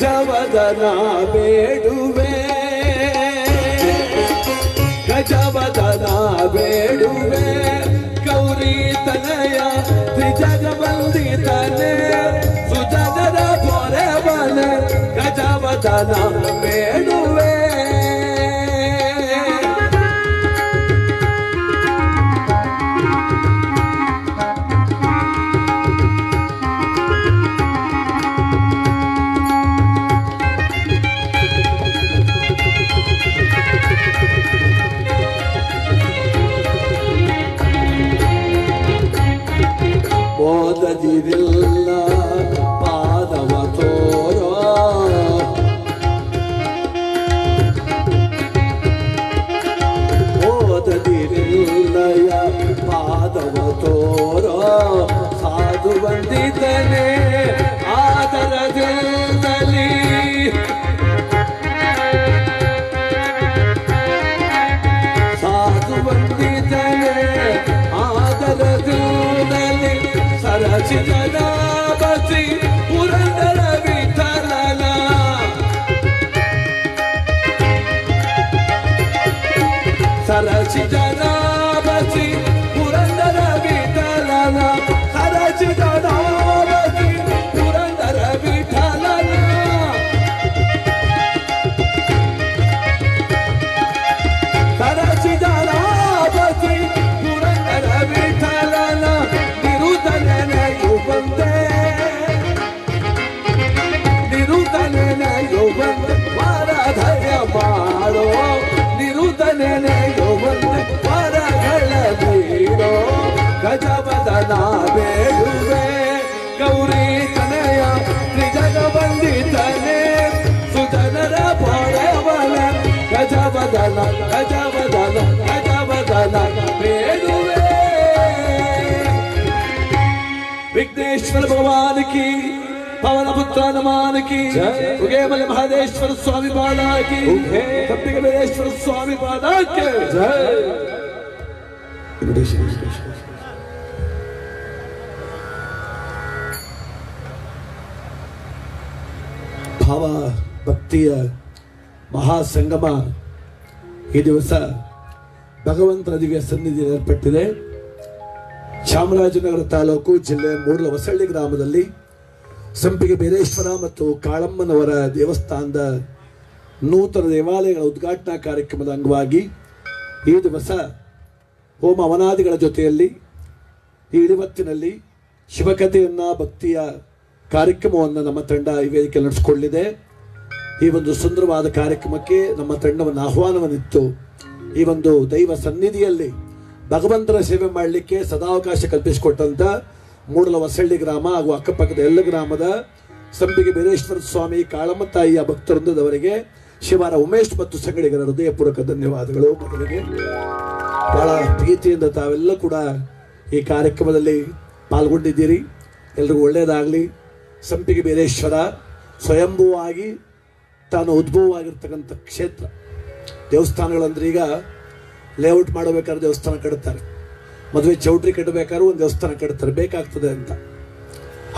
ಗಜವದನ ಬೇಡುವೆ ಗಜವದನ ಬೇಡುವೆ ಗೌರಿ ತನಯ ತ್ರಿಜಗವಂದಿತನೆ ಸುಜನರ ಪೊರೆವನ ಗಜವದನ ಬೇಡುವೆ ಓದದಿರಿಲ್ಲ ಪಾದವ ತೋರೋ ಓದದಿರಿಲ್ಲಯ ಪಾದವ ತೋರೋ ಸಾಧು ವಂದಿತನೆ ಆದರದಲ್ಲಿ ಸಾಧು ವಂದಿತನೆ ಆದರದಲ್ಲಿ ಸರಚಿತನಾಭಸಿ ಪುರಂದರ ವಿಠಲನ ಸರಚಿತನಾಭಸಿ ಪುರಂದರ ವಿಠಲನ ಸರಚಿತನಾಭಸಿ ಪುರಂದರ ವಿಠಲನ ಸರಚಿತನಾಭಸಿ ಪುರಂದರ ವಿಠಲನ ನಿರುತನೆಯು ಬಂದೆ ವಾರಧಯ ಮಾಡೋ ನಿರುತನೆಯು ಬಂದೆ ವಾರಗಳ ಬೀಡೋ ಗಜವದನ ಬೇಡುವೆ ಗೌರಿ ತನಯ ತ್ರಿಜಗವಂದಿತನೆ ಸುಜನರ ಪೊರೆವನ ಗಜವದನ ಗಜವದನ ಗಜವದನ ಬೇಡುವೆ विघ्नेश्वर भगवान की पवन पुत्र हनुमान की उगेमल महादेश्वर स्वामी पादा की कपिलेश्वर स्वामी पादा के जय। ಭಾವ ಭಕ್ತಿಯ ಮಹಾಸಂಗಮ ಈ ದಿವಸ ಭಗವಂತನ ದಿವ್ಯ ಸನ್ನಿಧಿ ಏರ್ಪಟ್ಟಿದೆ. ಚಾಮರಾಜನಗರ ತಾಲೂಕು ಜಿಲ್ಲೆ ಮೂಡಲಹೊಸಳ್ಳಿ ಗ್ರಾಮದಲ್ಲಿ ಸಂಪಿಗೆ ಬೀರೇಶ್ವರ ಮತ್ತು ಕಾಳಮ್ಮನವರ ದೇವಸ್ಥಾನದ ನೂತನ ದೇವಾಲಯಗಳ ಉದ್ಘಾಟನಾ ಕಾರ್ಯಕ್ರಮದ ಅಂಗವಾಗಿ ಈ ದಿವಸ ಹೋಮ ಹವನಾದಿಗಳ ಜೊತೆಯಲ್ಲಿ ಈ ಇಳಿವತ್ತಿನಲ್ಲಿ ಶಿವಕಥೆಯನ್ನು ಭಕ್ತಿಯ ಕಾರ್ಯಕ್ರಮವನ್ನು ನಮ್ಮ ತಂಡ ಈ ವೇದಿಕೆ ನಡೆಸಿಕೊಳ್ಳಿದೆ. ಈ ಒಂದು ಸುಂದರವಾದ ಕಾರ್ಯಕ್ರಮಕ್ಕೆ ನಮ್ಮ ತಂಡವನ್ನು ಆಹ್ವಾನವನ್ನಿತ್ತು. ಈ ಒಂದು ದೈವ ಸನ್ನಿಧಿಯಲ್ಲಿ ಭಗವಂತನ ಸೇವೆ ಮಾಡಲಿಕ್ಕೆ ಸದಾವಕಾಶ ಕಲ್ಪಿಸಿಕೊಟ್ಟಂತ ಮೂಡಲಹೊಸಳ್ಳಿ ಗ್ರಾಮ ಹಾಗೂ ಅಕ್ಕಪಕ್ಕದ ಎಲ್ಲ ಗ್ರಾಮದ ಸಂಪಿಗೆ ಬೀರೇಶ್ವರ ಸ್ವಾಮಿ ಕಾಳಮ್ಮ ತಾಯಿಯ ಭಕ್ತವೃಂದದವರಿಗೆ ಶಿವಾರ ಉಮೇಶ್ ಮತ್ತು ಸಂಗಡಿಗರ ಹೃದಯಪೂರ್ವಕ ಧನ್ಯವಾದಗಳು. ಮೊದಲಿಗೆ ಬಹಳ ಪ್ರೀತಿಯಿಂದ ತಾವೆಲ್ಲ ಕೂಡ ಈ ಕಾರ್ಯಕ್ರಮದಲ್ಲಿ ಪಾಲ್ಗೊಂಡಿದ್ದೀರಿ. ಎಲ್ರಿಗೂ ಒಳ್ಳೆಯದಾಗಲಿ. ಸಂಪಿಗೆ ಬೀರೇಶ್ವರ ಸ್ವಯಂಭೂವಾಗಿ ತಾನು ಉದ್ಭವವಾಗಿರ್ತಕ್ಕಂಥ ಕ್ಷೇತ್ರ. ದೇವಸ್ಥಾನಗಳಂದ್ರೆ ಈಗ ಲೇಔಟ್ ಮಾಡಬೇಕಾದ್ರೆ ದೇವಸ್ಥಾನ ಕಟ್ತಾರೆ, ಮದುವೆ ಚೌಟ್ರಿ ಕಟ್ಟಬೇಕಾದ್ರೂ ಒಂದು ದೇವಸ್ಥಾನ ಕಟ್ತಾರೆ, ಬೇಕಾಗ್ತದೆ ಅಂತ.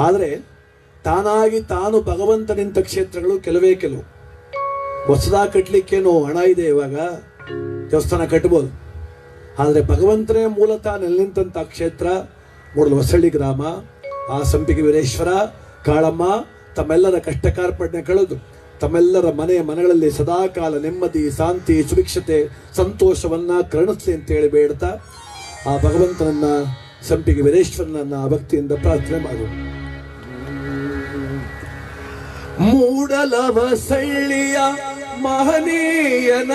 ಆದರೆ ತಾನಾಗಿ ತಾನು ಭಗವಂತ ನಿಂತ ಕ್ಷೇತ್ರಗಳು ಕೆಲವೇ ಕೆಲವು. ಹೊಸದಾಗಿ ಕಟ್ಟಲಿಕ್ಕೇನು ಹಣ ಇದೆ, ಇವಾಗ ದೇವಸ್ಥಾನ ಕಟ್ಬೋದು. ಆದರೆ ಭಗವಂತನೇ ಮೂಲತಃ ನಿಂತ ಕ್ಷೇತ್ರ ಮೂಡಲಹೊಸಳ್ಳಿ ಗ್ರಾಮ. ಆ ಸಂಪಿಗೆ ವೀರೇಶ್ವರ ಕಾಳಮ್ಮ ತಮ್ಮೆಲ್ಲರ ಕಷ್ಟ ಕಾರ್ಪಣ್ಯ ಕಳೆದು ತಮ್ಮೆಲ್ಲರ ಮನೆಗಳಲ್ಲಿ ಸದಾಕಾಲ ನೆಮ್ಮದಿ, ಶಾಂತಿ, ಸುಭಿಕ್ಷತೆ, ಸಂತೋಷವನ್ನ ಕರುಣಿಸಲಿ ಅಂತ ಹೇಳಿ ಬೇಡ್ತಾ ಆ ಭಗವಂತನನ್ನ ಸಂಪಿಗೆ ವೀರೇಶ್ವರನನ್ನ ಭಕ್ತಿಯಿಂದ ಪ್ರಾರ್ಥನೆ ಮಾಡೋಣ. ಮೂಡಲಹೊಸಳ್ಳಿಯ ಮಹನೀಯನ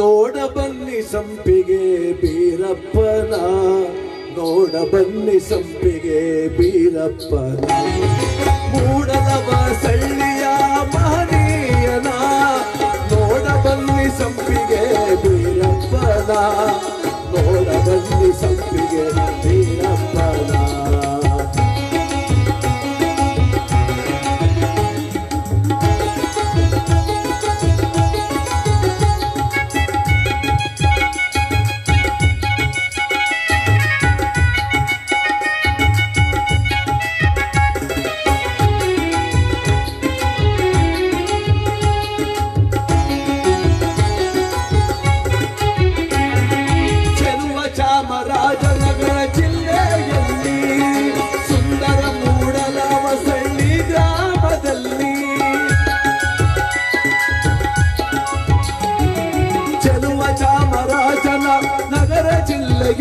ನೋಡ ಬನ್ನಿ ಸಂಪಿಗೆ ಬೀರಪ್ಪನ, ನೋಡ ಬನ್ನಿ ಸಂಪಿಗೆ ಬೀರಪ್ಪನ. ಮೂಡಲಹೊಸಳ್ಳಿಯ ಮಹನೀಯನ ನೋಡ ಬನ್ನಿ ಸಂಪಿಗೆ ಬೀರಪ್ಪನ, ನೋಡ ಬನ್ನಿ ಸಂಪಿಗೆ ಬೀರಪ್ಪನ.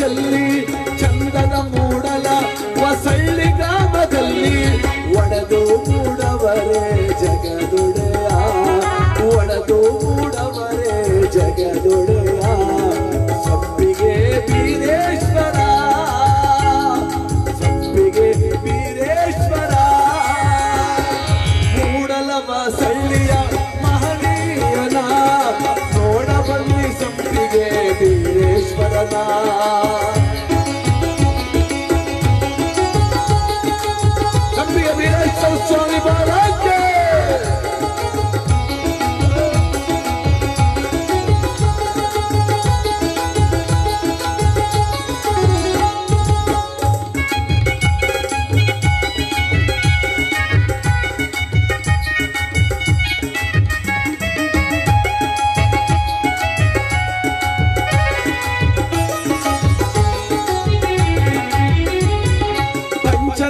ಬೀದಿಯಲ್ಲಿ ಚಂದನ ಮೂಡಲ ವಸಳ್ಳಿ ಗ್ರಾಮದಲ್ಲಿ ಒಡೆದು ಮೂಡವರೇ ಜಗದೊಡೆಯ, ಒಡೆದು ಮೂಡವರೇ ಜಗದೊಡೆಯ. ಸಂಪಿಗೆ ಬೀರೇಶ್ವರ, ಸಂಪಿಗೆ ಬೀರೇಶ್ವರ, ಮೂಡಲ ವಸಳ್ಳಿಯ ಮಹನೀಯನ ನೋಡ ಬನ್ನಿ ಸಂಪಿಗೆ ಬೀರೇಶ್ವರನ. ಸಂಪಿಗೆ ಬೀರೇಶ್ವರ ಸ್ವಾಮಿ ಬಾಲಕ್ಕೆ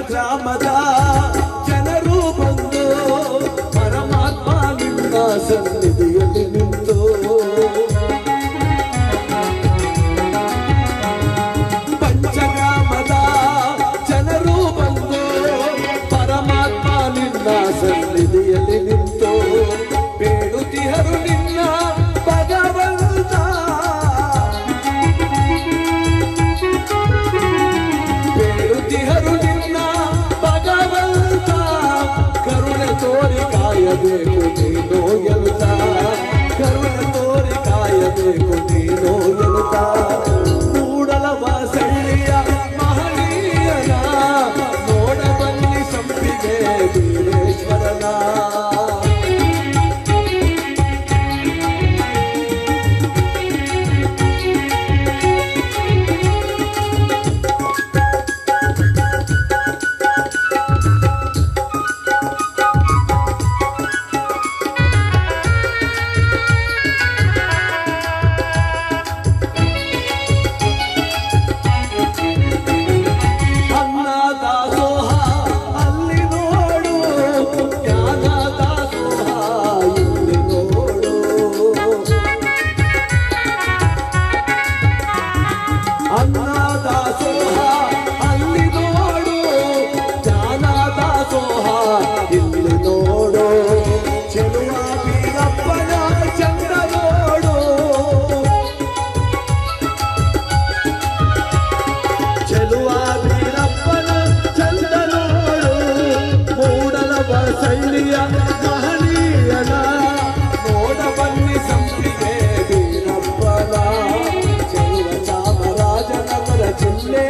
ಗ್ರಾಮದ ಜನರು ಬಂದು ಪರಮಾತ್ಮ ನಿನ್ನ ಸನ್ನಿಧಿಯಲ್ಲಿ ನಿಂತು ಪಂಚಗ್ರಾಮದ ಜನರು ಬಂದು ಪರಮಾತ್ಮ ನಿನ್ನ ಸನ್ನಿಧಿಯಲ್ಲಿ ನಿಂತು ಬೇಡುತ್ತಿಹರು ನಿನ್ನ ಭಗವಂತ, ಬೇಡುತ್ತಿಹರು ತೋರಿ ಕಾಯಬೇಕು ನೀನು ಎನ್ನುತ್ತ, ಕರುಣೆ ತೋರಿ ಕಾಯಬೇಕು ನೀನು ಎನ್ನುತ್ತ. ಮೂಡಲ ವಾಸಳ್ಳಿಯ ಮಹನೀಯನ ನೋಡ ಬನ್ನಿ ಸಂಪಿಗೆ ಬೀರೇಶ್ವರನ. ಅನ್ನದಾಸೋಹ ಅಲ್ಲಿ ನೋಡು, ಜ್ಞಾನದಾಸೋಹ ಇಲ್ಲಿ ನೋಡು, ಚೆಲುವ ಬೀರಪ್ಪನ ಚಂದ ನೋಡು, ಚೆಲುವ ಬೀರಪ್ಪನ ಚಂದ ನೋಡು. ಮೂಡಲ ಬಸಳ್ಳಿಯ ಮಹನೀಯನ ನೋಡ ಬನ್ನಿ ಸಂಪಿಗೆ ಬೀರಪ್ಪನ. ಚೆಲುವ ಚಾಮರಾಜನಗರ ಜಿಲ್ಲೆ